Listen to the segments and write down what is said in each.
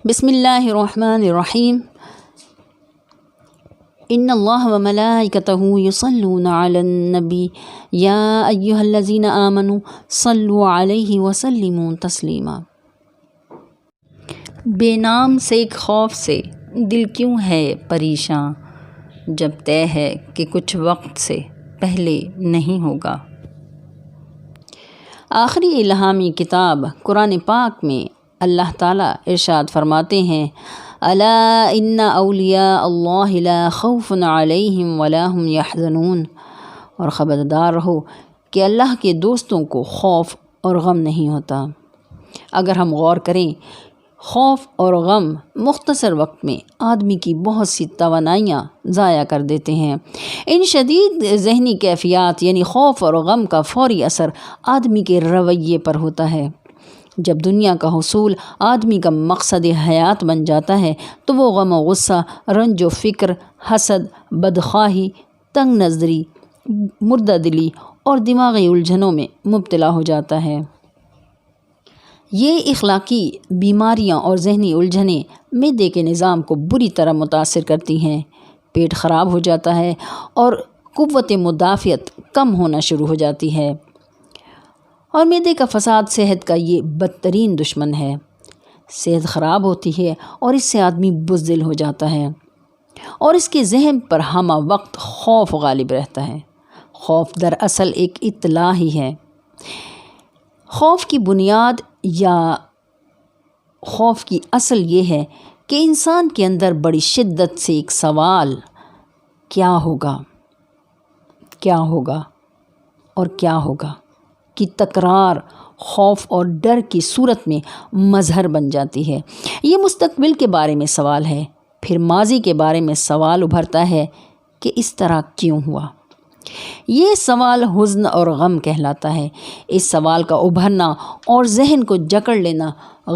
بسم اللہ الرحمن الرحیم ان اللہ وملائکتہ یصلون علی النبی یا ایہا الذین آمنوا صلوا علیہ وسلموا تسلیما۔ بے نام سے ایک خوف سے دل کیوں ہے پریشاں، جب طے ہے کہ کچھ وقت سے پہلے نہیں ہوگا۔ آخری الہامی کتاب قرآن پاک میں اللہ تعالیٰ ارشاد فرماتے ہیں، الا ان اولیاء اللہ لا خوف علیہم ولا هم یحزنون، اور خبردار رہو کہ اللہ کے دوستوں کو خوف اور غم نہیں ہوتا۔ اگر ہم غور کریں، خوف اور غم مختصر وقت میں آدمی کی بہت سی توانائیاں ضائع کر دیتے ہیں۔ ان شدید ذہنی کیفیات یعنی خوف اور غم کا فوری اثر آدمی کے رویے پر ہوتا ہے۔ جب دنیا کا حصول آدمی کا مقصد حیات بن جاتا ہے تو وہ غم و غصہ، رنج و فکر، حسد، بدخواہی، تنگ نظری، مردہ دلی اور دماغی الجھنوں میں مبتلا ہو جاتا ہے۔ یہ اخلاقی بیماریاں اور ذہنی الجھنیں معدے کے نظام کو بری طرح متاثر کرتی ہیں، پیٹ خراب ہو جاتا ہے اور قوت مدافعت کم ہونا شروع ہو جاتی ہے، اور معدے کا فساد صحت کا یہ بدترین دشمن ہے۔ صحت خراب ہوتی ہے اور اس سے آدمی بزدل ہو جاتا ہے، اور اس کے ذہن پر ہمہ وقت خوف غالب رہتا ہے۔ خوف دراصل ایک اطلاع ہی ہے۔ خوف کی بنیاد یا خوف کی اصل یہ ہے کہ انسان کے اندر بڑی شدت سے ایک سوال، کیا ہوگا، کیا ہوگا اور کیا ہوگا کی تکرار خوف اور ڈر کی صورت میں مظہر بن جاتی ہے۔ یہ مستقبل کے بارے میں سوال ہے، پھر ماضی کے بارے میں سوال ابھرتا ہے کہ اس طرح کیوں ہوا۔ یہ سوال حزن اور غم کہلاتا ہے۔ اس سوال کا ابھرنا اور ذہن کو جکڑ لینا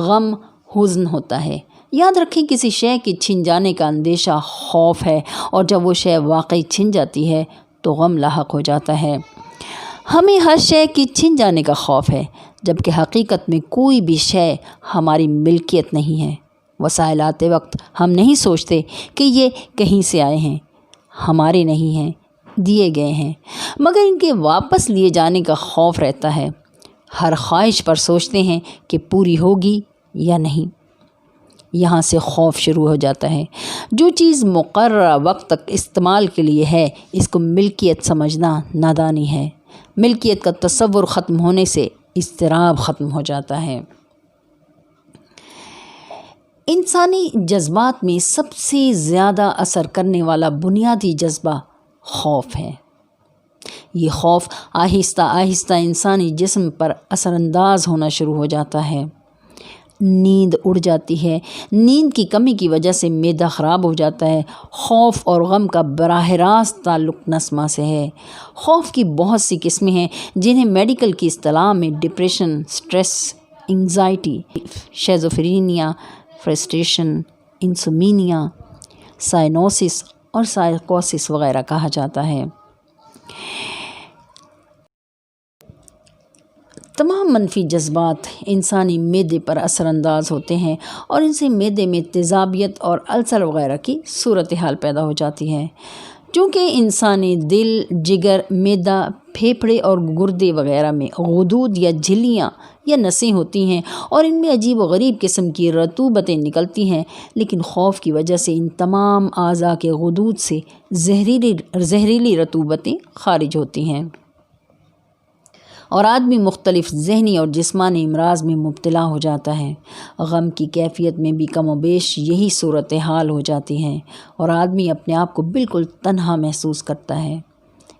غم حزن ہوتا ہے۔ یاد رکھیں، کسی شے کی چھن جانے کا اندیشہ خوف ہے، اور جب وہ شے واقعی چھن جاتی ہے تو غم لاحق ہو جاتا ہے۔ ہمیں ہر شے کی چھن جانے کا خوف ہے، جبکہ حقیقت میں کوئی بھی شے ہماری ملکیت نہیں ہے۔ وسائل آتے وقت ہم نہیں سوچتے کہ یہ کہیں سے آئے ہیں، ہمارے نہیں ہیں، دیے گئے ہیں، مگر ان کے واپس لیے جانے کا خوف رہتا ہے۔ ہر خواہش پر سوچتے ہیں کہ پوری ہوگی یا نہیں۔ یہاں سے خوف شروع ہو جاتا ہے۔ جو چیز مقررہ وقت تک استعمال کے لیے ہے، اس کو ملکیت سمجھنا نادانی ہے۔ ملکیت کا تصور ختم ہونے سے اضطراب ختم ہو جاتا ہے۔ انسانی جذبات میں سب سے زیادہ اثر کرنے والا بنیادی جذبہ خوف ہے۔ یہ خوف آہستہ آہستہ انسانی جسم پر اثر انداز ہونا شروع ہو جاتا ہے۔ نیند اڑ جاتی ہے، نیند کی کمی کی وجہ سے معدہ خراب ہو جاتا ہے۔ خوف اور غم کا براہ راست تعلق نسمہ سے ہے۔ خوف کی بہت سی قسمیں ہیں، جنہیں میڈیکل کی اصطلاح میں depression, stress, anxiety, schizophrenia, frustration, insomnia, cyanosis اور سائیکوسس وغیرہ کہا جاتا ہے۔ تمام منفی جذبات انسانی معدے پر اثر انداز ہوتے ہیں، اور ان سے معدے میں تیزابیت اور السر وغیرہ کی صورتحال پیدا ہو جاتی ہے۔ چونکہ انسانی دل، جگر، معدہ، پھیپھڑے اور گردے وغیرہ میں غدود یا جھلیاں یا نسیں ہوتی ہیں، اور ان میں عجیب و غریب قسم کی رطوبتیں نکلتی ہیں، لیکن خوف کی وجہ سے ان تمام اعضاء کے غدود سے زہریلی رطوبتیں خارج ہوتی ہیں، اور آدمی مختلف ذہنی اور جسمانی امراض میں مبتلا ہو جاتا ہے۔ غم کی کیفیت میں بھی کم و بیش یہی صورتحال ہو جاتی ہے، اور آدمی اپنے آپ کو بالکل تنہا محسوس کرتا ہے۔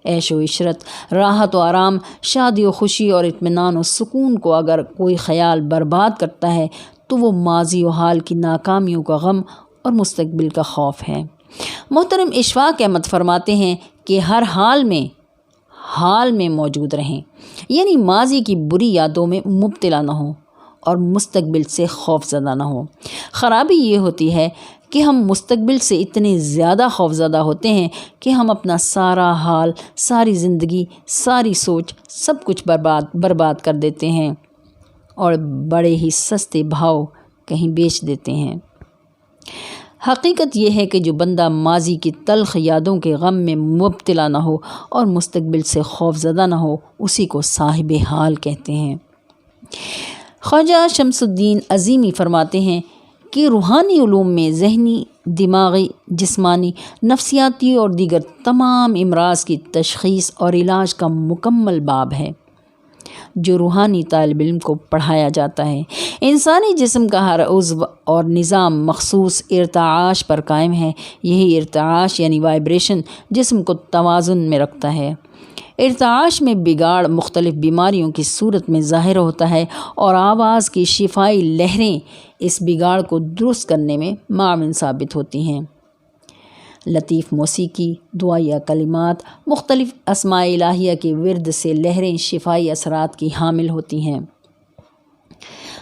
عیش و عشرت، راحت و آرام، شادی و خوشی اور اطمینان و سکون کو اگر کوئی خیال برباد کرتا ہے تو وہ ماضی و حال کی ناکامیوں کا غم اور مستقبل کا خوف ہے۔ محترم اشفاق احمد فرماتے ہیں کہ ہر حال میں موجود رہیں، یعنی ماضی کی بری یادوں میں مبتلا نہ ہوں اور مستقبل سے خوف زدہ نہ ہوں۔ خرابی یہ ہوتی ہے کہ ہم مستقبل سے اتنے زیادہ خوف زدہ ہوتے ہیں کہ ہم اپنا سارا حال، ساری زندگی، ساری سوچ، سب کچھ برباد کر دیتے ہیں، اور بڑے ہی سستے بھاؤ کہیں بیچ دیتے ہیں۔ حقیقت یہ ہے کہ جو بندہ ماضی کی تلخ یادوں کے غم میں مبتلا نہ ہو اور مستقبل سے خوف زدہ نہ ہو، اسی کو صاحب حال کہتے ہیں۔ خواجہ شمس الدین عظیمی فرماتے ہیں کہ روحانی علوم میں ذہنی، دماغی، جسمانی، نفسیاتی اور دیگر تمام امراض کی تشخیص اور علاج کا مکمل باب ہے جو روحانی طالب علم کو پڑھایا جاتا ہے۔ انسانی جسم کا ہر عضو اور نظام مخصوص ارتعاش پر قائم ہے۔ یہی ارتعاش یعنی وائبریشن جسم کو توازن میں رکھتا ہے۔ ارتعاش میں بگاڑ مختلف بیماریوں کی صورت میں ظاہر ہوتا ہے اور آواز کی شفائی لہریں اس بگاڑ کو درست کرنے میں معاون ثابت ہوتی ہیں۔ لطیف موسیقی، دعائیہ کلمات، مختلف اسماء الہیہ کے ورد سے لہریں شفائی اثرات کی حامل ہوتی ہیں۔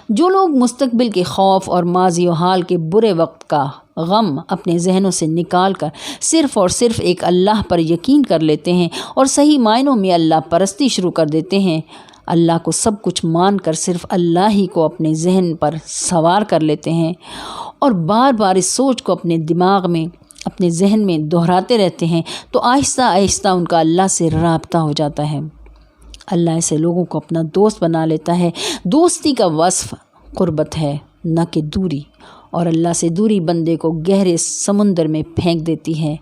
جو لوگ مستقبل کے خوف اور ماضی و حال کے برے وقت کا غم اپنے ذہنوں سے نکال کر صرف اور صرف ایک اللہ پر یقین کر لیتے ہیں اور صحیح معنوں میں اللہ پرستی شروع کر دیتے ہیں، اللہ کو سب کچھ مان کر صرف اللہ ہی کو اپنے ذہن پر سوار کر لیتے ہیں اور بار بار اس سوچ کو اپنے دماغ میں، اپنے ذہن میں دہراتے رہتے ہیں، تو آہستہ آہستہ ان کا اللہ سے رابطہ ہو جاتا ہے۔ اللہ ایسے لوگوں کو اپنا دوست بنا لیتا ہے۔ دوستی کا وصف قربت ہے، نہ کہ دوری، اور اللہ سے دوری بندے کو گہرے سمندر میں پھینک دیتی ہے۔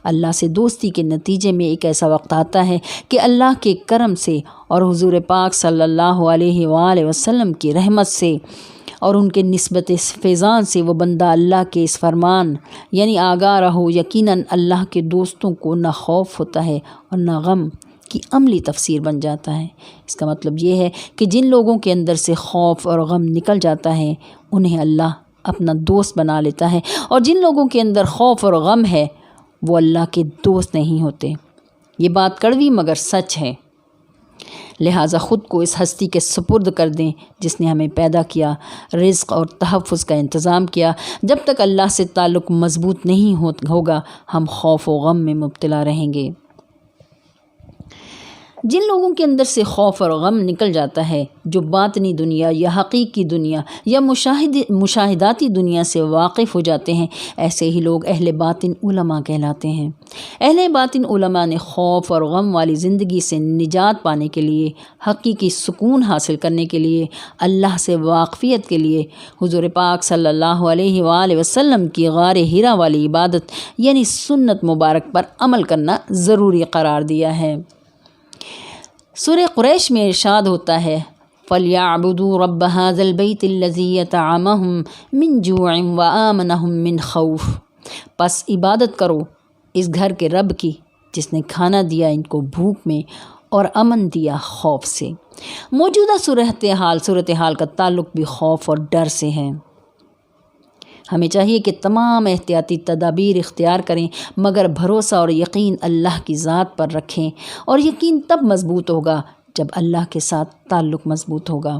اللہ سے دوستی کے نتیجے میں ایک ایسا وقت آتا ہے کہ اللہ کے کرم سے اور حضور پاک صلی اللہ علیہ وآلہ وسلم کی رحمت سے اور ان کے نسبت فیضان سے وہ بندہ اللہ کے اس فرمان یعنی آگاہ رہو یقیناً اللہ کے دوستوں کو نہ خوف ہوتا ہے اور نہ غم کی عملی تفسیر بن جاتا ہے۔ اس کا مطلب یہ ہے کہ جن لوگوں کے اندر سے خوف اور غم نکل جاتا ہے انہیں اللہ اپنا دوست بنا لیتا ہے، اور جن لوگوں کے اندر خوف اور غم ہے وہ اللہ کے دوست نہیں ہوتے۔ یہ بات کڑوی مگر سچ ہے، لہٰذا خود کو اس ہستی کے سپرد کر دیں جس نے ہمیں پیدا کیا، رزق اور تحفظ کا انتظام کیا۔ جب تک اللہ سے تعلق مضبوط نہیں ہوگا ہم خوف و غم میں مبتلا رہیں گے۔ جن لوگوں کے اندر سے خوف اور غم نکل جاتا ہے، جو باطنی دنیا یا حقیقی دنیا یا مشاہداتی دنیا سے واقف ہو جاتے ہیں، ایسے ہی لوگ اہل باطن علماء کہلاتے ہیں۔ اہل باطن علماء نے خوف اور غم والی زندگی سے نجات پانے کے لیے، حقیقی سکون حاصل کرنے کے لیے، اللہ سے واقفیت کے لیے حضور پاک صلی اللہ علیہ وآلہ وسلم کی غار حرا والی عبادت یعنی سنت مبارک پر عمل کرنا ضروری قرار دیا ہے۔ سورہ قریش میں ارشاد ہوتا ہے فَلْيَعْبُدُوا رَبَّ هَذَا الْبَيْتِ الَّذِي يَطْعَمَهُمْ مِنْ جُوعٍ وَآمَنَهُمْ مِنْ خَوْفٍ، پس عبادت کرو اس گھر کے رب کی جس نے کھانا دیا ان کو بھوک میں اور امن دیا خوف سے۔ موجودہ صورتحال کا تعلق بھی خوف اور ڈر سے ہے۔ ہمیں چاہیے کہ تمام احتیاطی تدابیر اختیار کریں مگر بھروسہ اور یقین اللہ کی ذات پر رکھیں، اور یقین تب مضبوط ہوگا جب اللہ کے ساتھ تعلق مضبوط ہوگا۔